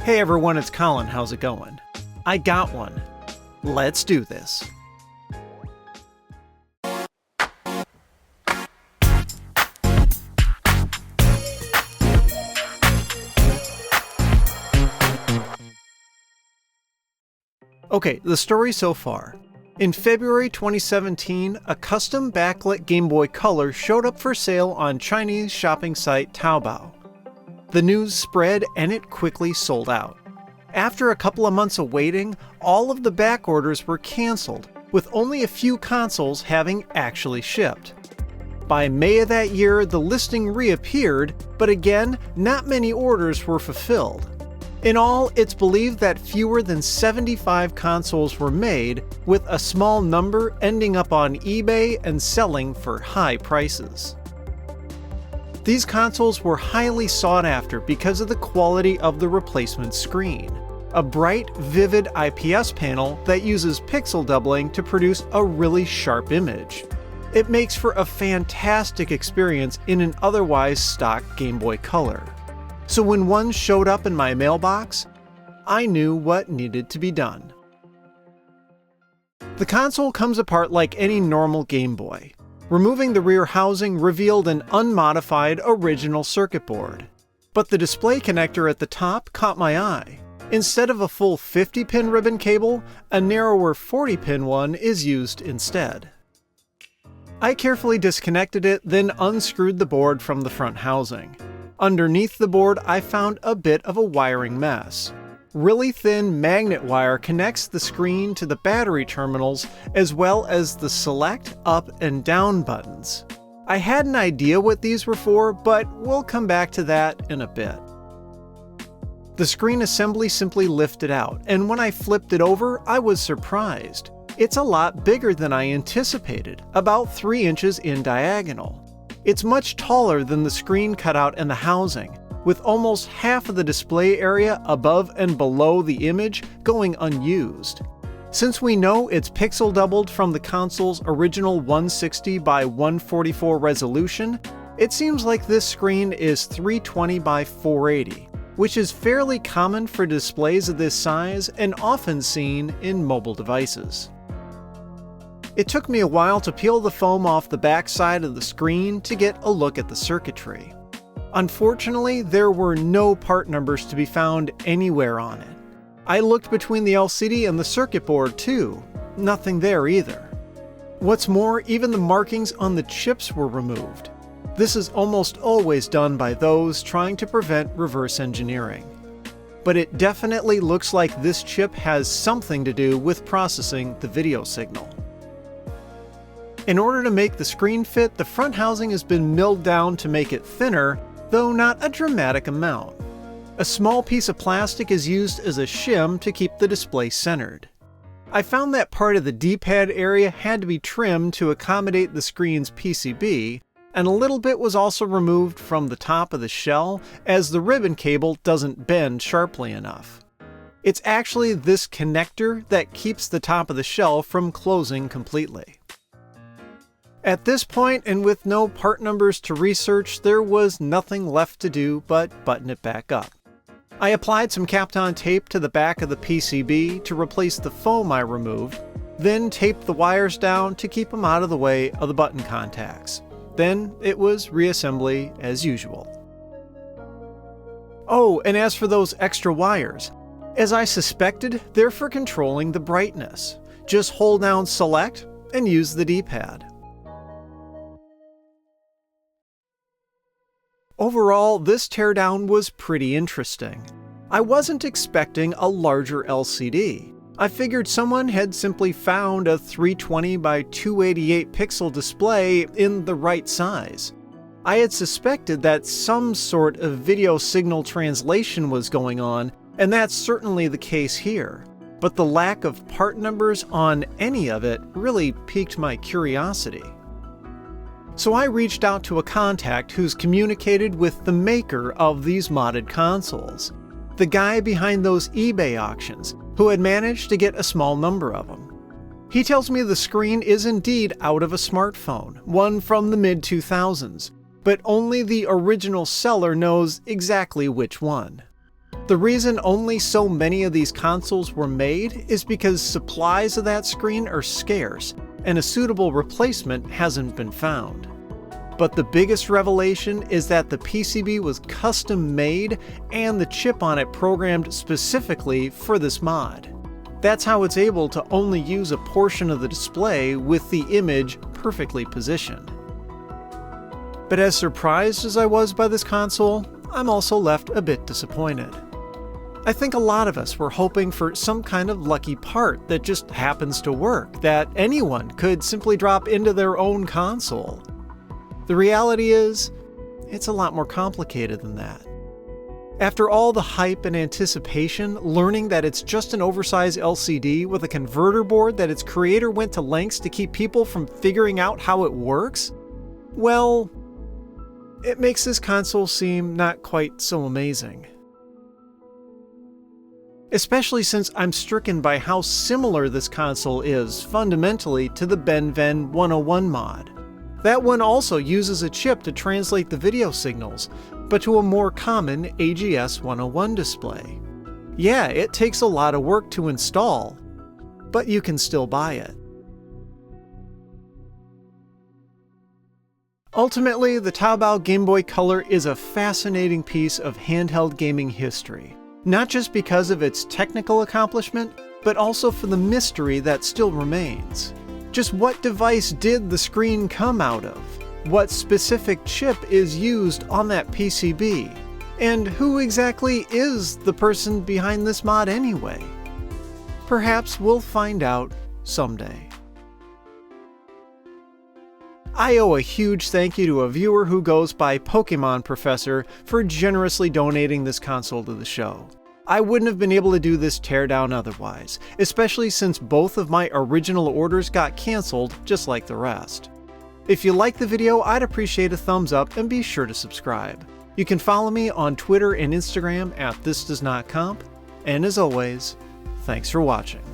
Hey everyone, it's Colin. How's it going? I got one. Let's do this. Okay, the story so far. In February 2017, a custom backlit Game Boy Color showed up for sale on Chinese shopping site Taobao. The news spread and it quickly sold out. After a couple of months of waiting, all of the back orders were canceled, with only a few consoles having actually shipped. By May of that year, the listing reappeared, but again, not many orders were fulfilled. In all, it's believed that fewer than 75 consoles were made, with a small number ending up on eBay and selling for high prices. These consoles were highly sought after because of the quality of the replacement screen, a bright, vivid IPS panel that uses pixel doubling to produce a really sharp image. It makes for a fantastic experience in an otherwise stock Game Boy Color. So when one showed up in my mailbox, I knew what needed to be done. The console comes apart like any normal Game Boy. Removing the rear housing revealed an unmodified original circuit board. But the display connector at the top caught my eye. Instead of a full 50-pin ribbon cable, a narrower 40-pin one is used instead. I carefully disconnected it, then unscrewed the board from the front housing. Underneath the board, I found a bit of a wiring mess. Really thin magnet wire connects the screen to the battery terminals as well as the select, up, and down buttons. I had an idea what these were for, but we'll come back to that in a bit. The screen assembly simply lifted out, and when I flipped it over, I was surprised. It's a lot bigger than I anticipated, about 3 inches in diagonal. It's much taller than the screen cutout and the housing, with almost half of the display area above and below the image going unused. Since we know it's pixel doubled from the console's original 160 by 144 resolution, it seems like this screen is 320 by 480, which is fairly common for displays of this size and often seen in mobile devices. It took me a while to peel the foam off the back side of the screen to get a look at the circuitry. Unfortunately, there were no part numbers to be found anywhere on it. I looked between the LCD and the circuit board too. Nothing there either. What's more, even the markings on the chips were removed. This is almost always done by those trying to prevent reverse engineering. But it definitely looks like this chip has something to do with processing the video signal. In order to make the screen fit, the front housing has been milled down to make it thinner, though not a dramatic amount. A small piece of plastic is used as a shim to keep the display centered. I found that part of the D-pad area had to be trimmed to accommodate the screen's PCB, and a little bit was also removed from the top of the shell as the ribbon cable doesn't bend sharply enough. It's actually this connector that keeps the top of the shell from closing completely. At this point, and with no part numbers to research, there was nothing left to do but button it back up. I applied some Kapton tape to the back of the PCB to replace the foam I removed, then taped the wires down to keep them out of the way of the button contacts. Then it was reassembly as usual. Oh, and as for those extra wires, as I suspected, they're for controlling the brightness. Just hold down select and use the D-pad. Overall, this teardown was pretty interesting. I wasn't expecting a larger LCD. I figured someone had simply found a 320 by 288 pixel display in the right size. I had suspected that some sort of video signal translation was going on, and that's certainly the case here. But the lack of part numbers on any of it really piqued my curiosity. So I reached out to a contact who's communicated with the maker of these modded consoles, the guy behind those eBay auctions, who had managed to get a small number of them. He tells me the screen is indeed out of a smartphone, one from the mid-2000s, but only the original seller knows exactly which one. The reason only so many of these consoles were made is because supplies of that screen are scarce, and a suitable replacement hasn't been found. But the biggest revelation is that the PCB was custom made and the chip on it programmed specifically for this mod. That's how it's able to only use a portion of the display with the image perfectly positioned. But as surprised as I was by this console, I'm also left a bit disappointed. I think a lot of us were hoping for some kind of lucky part that just happens to work, that anyone could simply drop into their own console. The reality is, it's a lot more complicated than that. After all the hype and anticipation, learning that it's just an oversized LCD with a converter board that its creator went to lengths to keep people from figuring out how it works, well, it makes this console seem not quite so amazing. Especially since I'm stricken by how similar this console is fundamentally to the BenVen 101 mod. That one also uses a chip to translate the video signals, but to a more common AGS 101 display. Yeah, it takes a lot of work to install, but you can still buy it. Ultimately, the Taobao Game Boy Color is a fascinating piece of handheld gaming history. Not just because of its technical accomplishment, but also for the mystery that still remains. Just what device did the screen come out of? What specific chip is used on that PCB? And who exactly is the person behind this mod anyway? Perhaps we'll find out someday. I owe a huge thank you to a viewer who goes by Pokemon Professor for generously donating this console to the show. I wouldn't have been able to do this teardown otherwise, especially since both of my original orders got cancelled just like the rest. If you like the video, I'd appreciate a thumbs up and be sure to subscribe. You can follow me on Twitter and Instagram at thisdoesnotcomp, and as always, thanks for watching.